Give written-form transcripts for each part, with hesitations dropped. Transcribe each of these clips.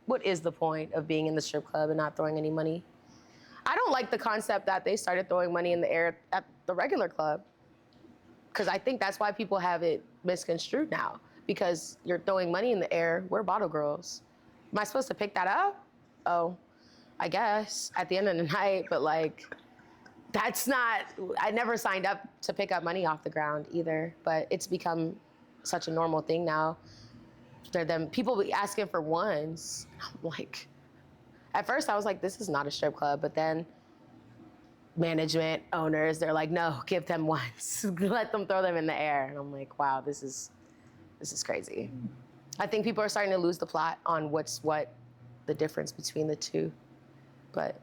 what is the point of being in the strip club and not throwing any money? I don't like the concept that they started throwing money in the air at the regular club, because I think that's why people have it misconstrued now, because you're throwing money in the air. We're bottle girls. Am I supposed to pick that up? Oh, I guess at the end of the night, but like, that's not, I never signed up to pick up money off the ground either, but it's become such a normal thing now. People be asking for ones. I'm like, at first I was like, this is not a strip club, but then management, owners, they're like, no, give them ones. Let them throw them in the air. And I'm like, wow, this is crazy. I think people are starting to lose the plot on what the difference between the two, but.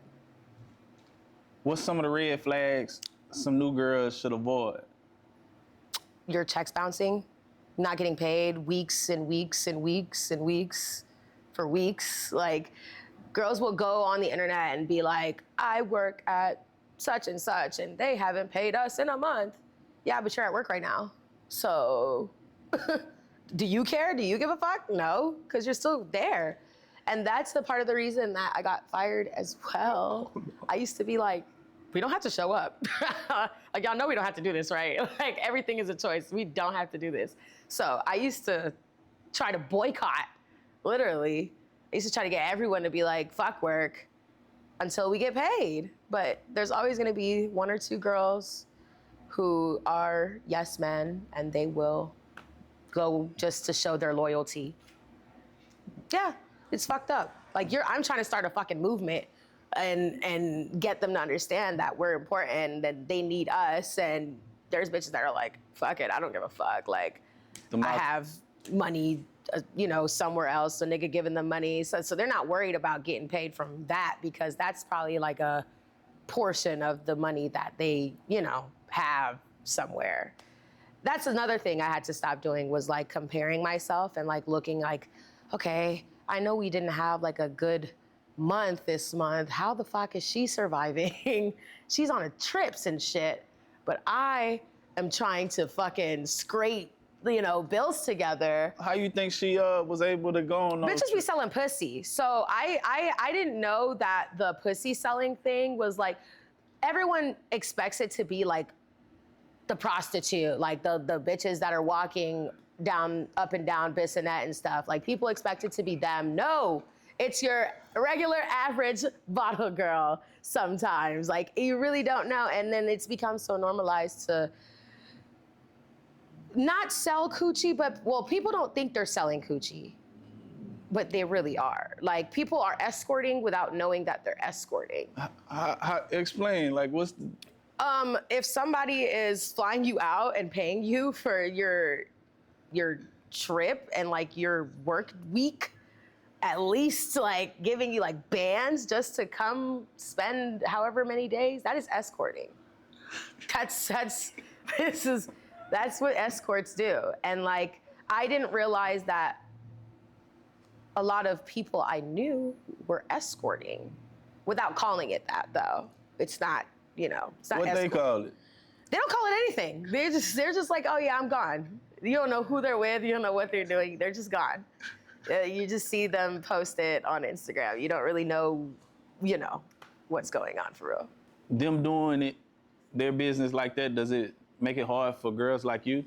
What's some of the red flags some new girls should avoid? Your checks bouncing, not getting paid weeks and weeks and weeks and weeks for weeks. Like, girls will go on the internet and be like, I work at such and such and they haven't paid us in a month. Yeah, but you're at work right now. So do you care? Do you give a fuck? No, because you're still there. And that's the part of the reason that I got fired as well. I used to be like, we don't have to show up. Like, y'all know we don't have to do this, right? Like, everything is a choice. We don't have to do this. So I used to try to boycott, literally. I used to try to get everyone to be like, fuck work until we get paid. But there's always gonna be one or two girls who are yes men, and they will go just to show their loyalty. Yeah. It's fucked up. Like, I'm trying to start a fucking movement and get them to understand that we're important, that they need us, and there's bitches that are like, fuck it, I don't give a fuck. Like, I have money, somewhere else, so nigga giving them money. So they're not worried about getting paid from that, because that's probably like a portion of the money that they, have somewhere. That's another thing I had to stop doing, was like comparing myself and like looking like, okay, I know we didn't have like a good month this month. How the fuck is she surviving? She's on a trips and shit. But I am trying to fucking scrape, bills together. How you think she was able to go on? Bitches be selling pussy. So I didn't know that the pussy selling thing was like, everyone expects it to be like the prostitute, like the bitches that are walking down, up and down Bissonnette and stuff. Like, people expect it to be them. No, it's your regular average bottle girl sometimes. Like, you really don't know. And then it's become so normalized to not sell coochie, but, well, people don't think they're selling coochie, but they really are. Like, people are escorting without knowing that they're escorting. Explain, like, what's the... If somebody is flying you out and paying you for your trip and like your work week, at least like giving you like bands just to come spend however many days, that is escorting. That's what escorts do. And like, I didn't realize that a lot of people I knew were escorting without calling it that, though. It's not, it's not what escort. They call it? They don't call it anything. They're just like, oh yeah, I'm gone. You don't know who they're with. You don't know what they're doing. They're just gone. You just see them post it on Instagram. You don't really know, what's going on for real. Them doing it, their business like that, does it make it hard for girls like you?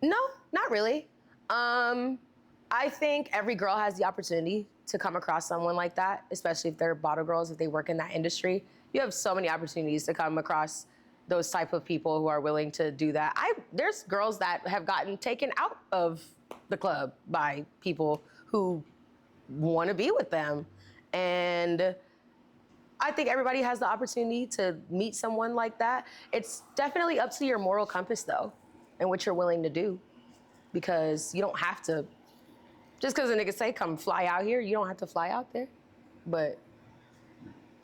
No, not really. I think every girl has the opportunity to come across someone like that, especially if they're bottle girls, if they work in that industry. You have so many opportunities to come across those type of people who are willing to do that. There's girls that have gotten taken out of the club by people who want to be with them. And I think everybody has the opportunity to meet someone like that. It's definitely up to your moral compass, though, and what you're willing to do. Because you don't have to, just because a nigga say, come fly out here, you don't have to fly out there. But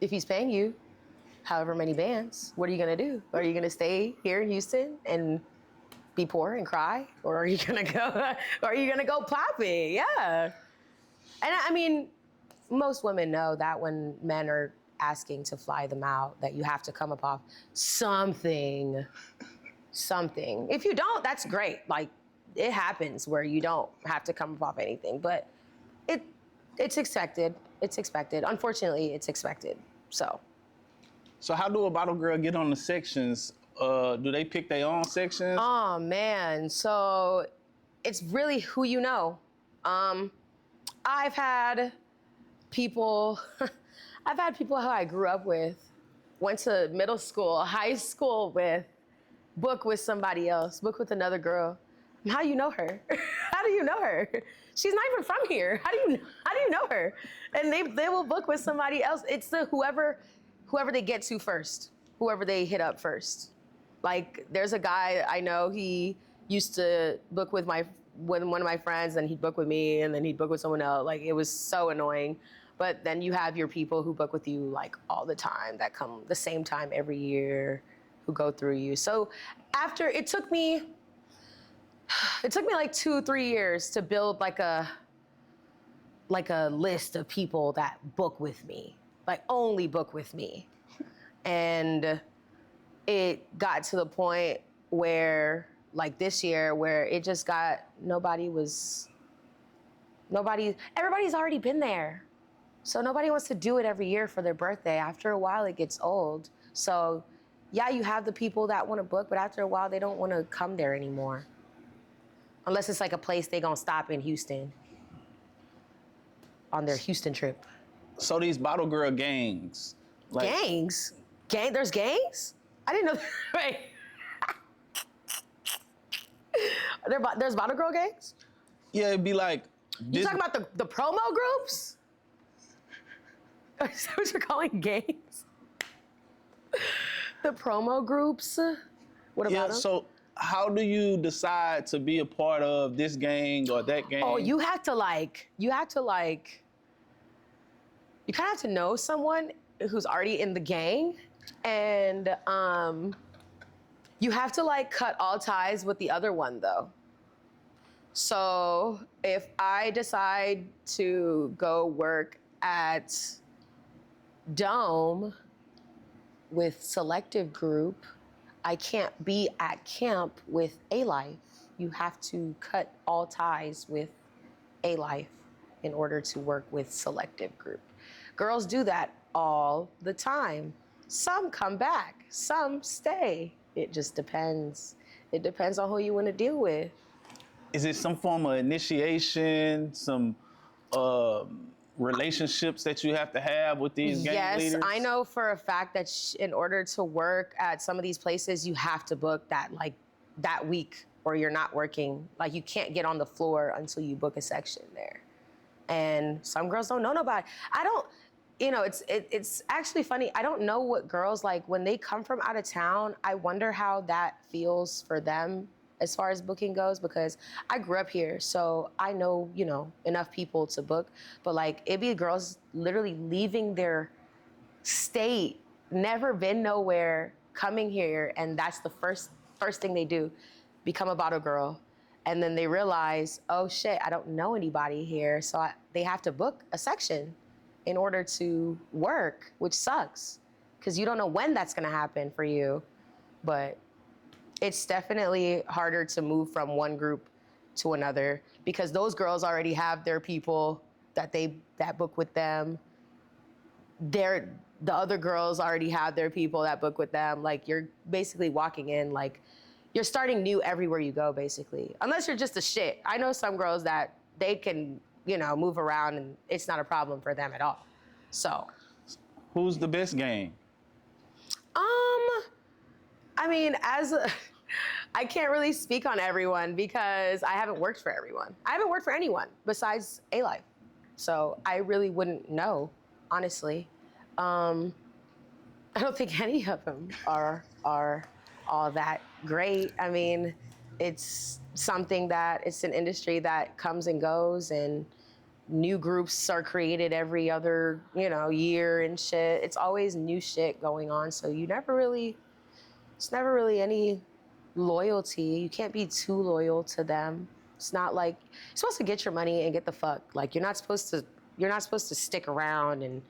if he's paying you however many bands, what are you gonna do? Are you gonna stay here in Houston and be poor and cry? Or are you gonna go poppy? Yeah. And I mean, most women know that when men are asking to fly them out, that you have to come up off something. If you don't, that's great. Like, it happens where you don't have to come up off anything. But It's expected. It's expected. Unfortunately, it's expected. So how do a bottle girl get on the sections? Do they pick their own sections? oh man, so it's really who you know. I've had people I've had people who I grew up with, went to middle school, high school with, book with somebody else, book with another girl. How do you know her? How do you know her? She's not even from here. How do you know her? And they will book with somebody else. It's the whoever they get to first, whoever they hit up first. Like there's a guy I know, he used to book with one of my friends, and he'd book with me, and then he'd book with someone else. Like it was so annoying. But then you have your people who book with you like all the time, that come the same time every year, who go through you. So after it took me like 2-3 years to build like a list of people that book with me, like only book with me. And it got to the point where like this year where it just got, everybody's already been there. So nobody wants to do it every year for their birthday. After a while, it gets old. So yeah, you have the people that want to book, but after a while, they don't want to come there anymore. Unless it's like a place they gonna stop in Houston on their Houston trip. So these bottle girl gangs. Like, Gangs? There's gangs? I didn't know. Wait. There's bottle girl gangs? yeah, it'd be like. You talking about the promo groups? Is that what you're calling gangs? The promo groups? What about them? So how do you decide to be a part of this gang or that gang? Oh, you kind of have to know someone who's already in the gang, and you have to like cut all ties with the other one though. So if I decide to go work at Dome with Selective Group, I can't be at camp with A-Life. You have to cut all ties with A-Life in order to work with Selective Group. Girls do that all the time. Some come back, some stay. It just depends. It depends on who you want to deal with. Is it some form of initiation, some relationships that you have to have with these gang leaders? Yes, I know for a fact that in order to work at some of these places, you have to book that week, or you're not working. Like you can't get on the floor until you book a section there. And some girls don't know nobody. It's actually funny. I don't know what girls like when they come from out of town. I wonder how that feels for them as far as booking goes, because I grew up here, so I know, enough people to book. But like, it'd be girls literally leaving their state, never been nowhere, coming here, and that's the first thing they do, become a bottle girl. And then they realize, oh shit, I don't know anybody here, so they have to book a section in order to work, which sucks, because you don't know when that's gonna happen for you. But it's definitely harder to move from one group to another, because those girls already have their people that book with them. The other girls already have their people that book with them. Like, you're basically walking in, like, you're starting new everywhere you go, basically. Unless you're just a shit. I know some girls that they can, move around and it's not a problem for them at all. So. Who's the best gang? I mean, I can't really speak on everyone because I haven't worked for everyone. I haven't worked for anyone besides A-Life. So I really wouldn't know, honestly. I don't think any of them are all that great. I mean, it's an industry that comes and goes, and new groups are created every other, year and shit. It's always new shit going on. So it's never really any loyalty. You can't be too loyal to them. It's not like you're supposed to get your money and get the fuck. Like you're not supposed to stick around and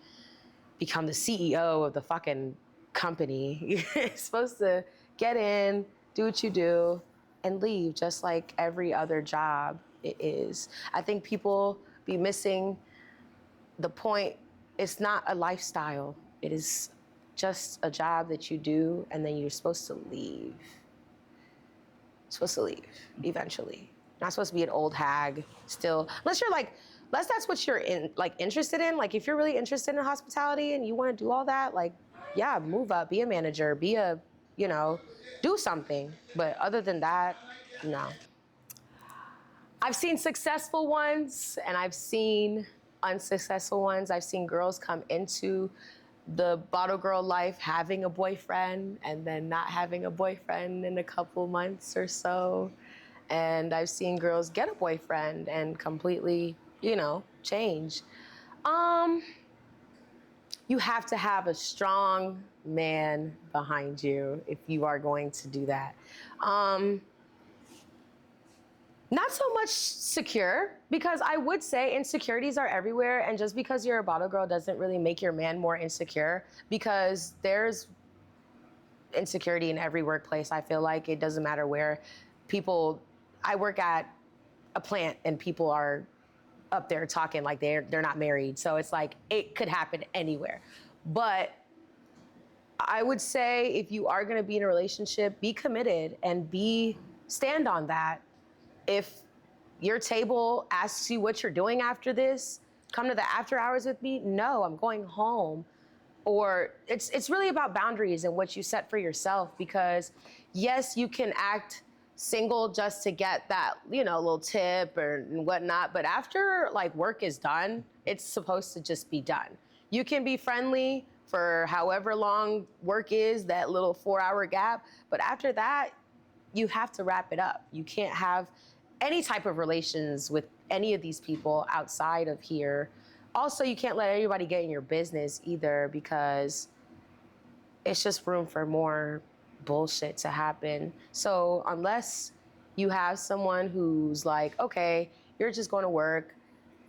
become the CEO of the fucking company. You're supposed to get in, do what you do, and leave, just like every other job it is. I think people be missing the point. It's not a lifestyle. It is just a job that you do, and then you're supposed to leave. Supposed to leave eventually. Not supposed to be an old hag still, unless you're like, unless that's what you're interested in. Like if you're really interested in hospitality and you want to do all that, like, yeah, move up, be a manager, be a, do something. But other than that, no. I've seen successful ones and I've seen unsuccessful ones. I've seen girls come into the bottle girl life having a boyfriend and then not having a boyfriend in a couple months or so. And I've seen girls get a boyfriend and completely, change. You have to have a strong man behind you if you are going to do that. Not so much secure, because I would say insecurities are everywhere, and just because you're a bottle girl doesn't really make your man more insecure, because there's insecurity in every workplace. I feel like it doesn't matter where I work at a plant and people are up there talking like they're not married. So it's like, it could happen anywhere. But I would say if you are gonna be in a relationship, be committed and stand on that. If your table asks you what you're doing after this, come to the after hours with me. No, I'm going home. Or it's really about boundaries and what you set for yourself, because yes, you can act single just to get that, little tip and whatnot. But after work is done, it's supposed to just be done. You can be friendly for however long work is, that little 4-hour gap. But after that, you have to wrap it up. You can't have any type of relations with any of these people outside of here. Also, you can't let anybody get in your business either, because it's just room for more bullshit to happen. So unless you have someone who's like, okay, you're just going to work,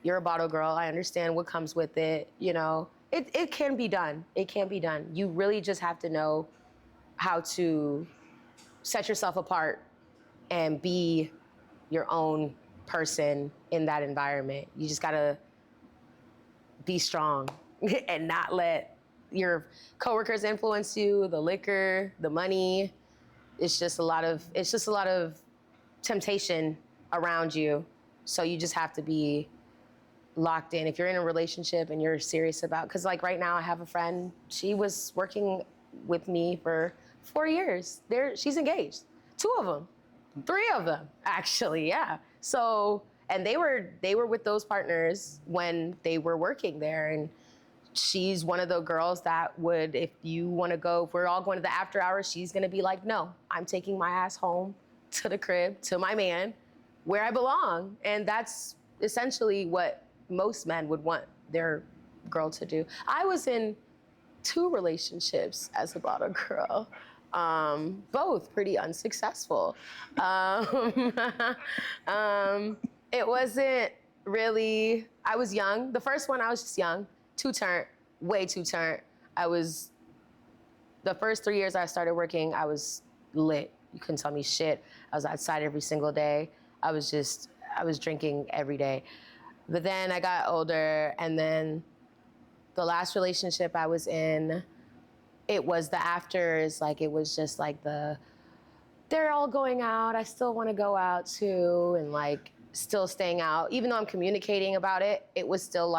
you're a bottle girl, I understand what comes with it, it can be done. It can be done. You really just have to know how to set yourself apart and be your own person in that environment. You just gotta be strong and not let your coworkers influence you, the liquor, the money. It's just a lot of temptation around you. So you just have to be locked in. If you're in a relationship and you're serious about, because right now I have a friend, she was working with me for 4 years. She's engaged. 2 of them. 3 of them, actually, yeah. So, and they were with those partners when they were working there. And she's one of the girls that would, if we're all going to the after hours, she's gonna be like, no, I'm taking my ass home to the crib, to my man, where I belong. And that's essentially what most men would want their girl to do. I was in 2 relationships as a bottle girl. Both pretty unsuccessful. It wasn't really, I was young. The first one, I was just young, way too turnt. The first 3 years I started working, I was lit. You couldn't tell me shit. I was outside every single day. I was drinking every day. But then I got older, and then the last relationship I was in, it was the afters, it was just they're all going out, I still want to go out too, and still staying out. Even though I'm communicating about it, it was still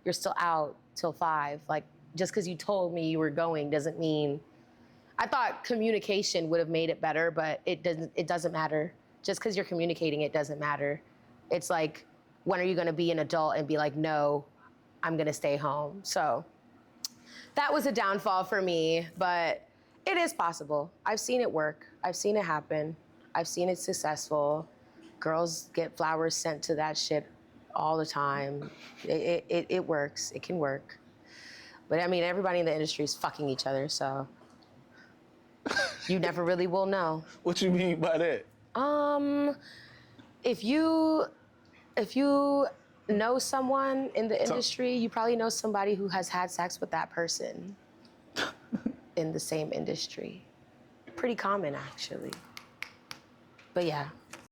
you're still out till 5. Just because you told me you were going doesn't mean, I thought communication would have made it better, but it doesn't matter. Just because you're communicating, it doesn't matter. It's when are you going to be an adult and be like, no, I'm going to stay home? So that was a downfall for me, but it is possible. I've seen it work. I've seen it happen. I've seen it successful. Girls get flowers sent to that shit all the time. It works. It can work. But I mean, everybody in the industry is fucking each other, so you never really will know. What you mean by that? If you know someone in the industry, you probably know somebody who has had sex with that person in the same industry. Pretty common, actually. But yeah.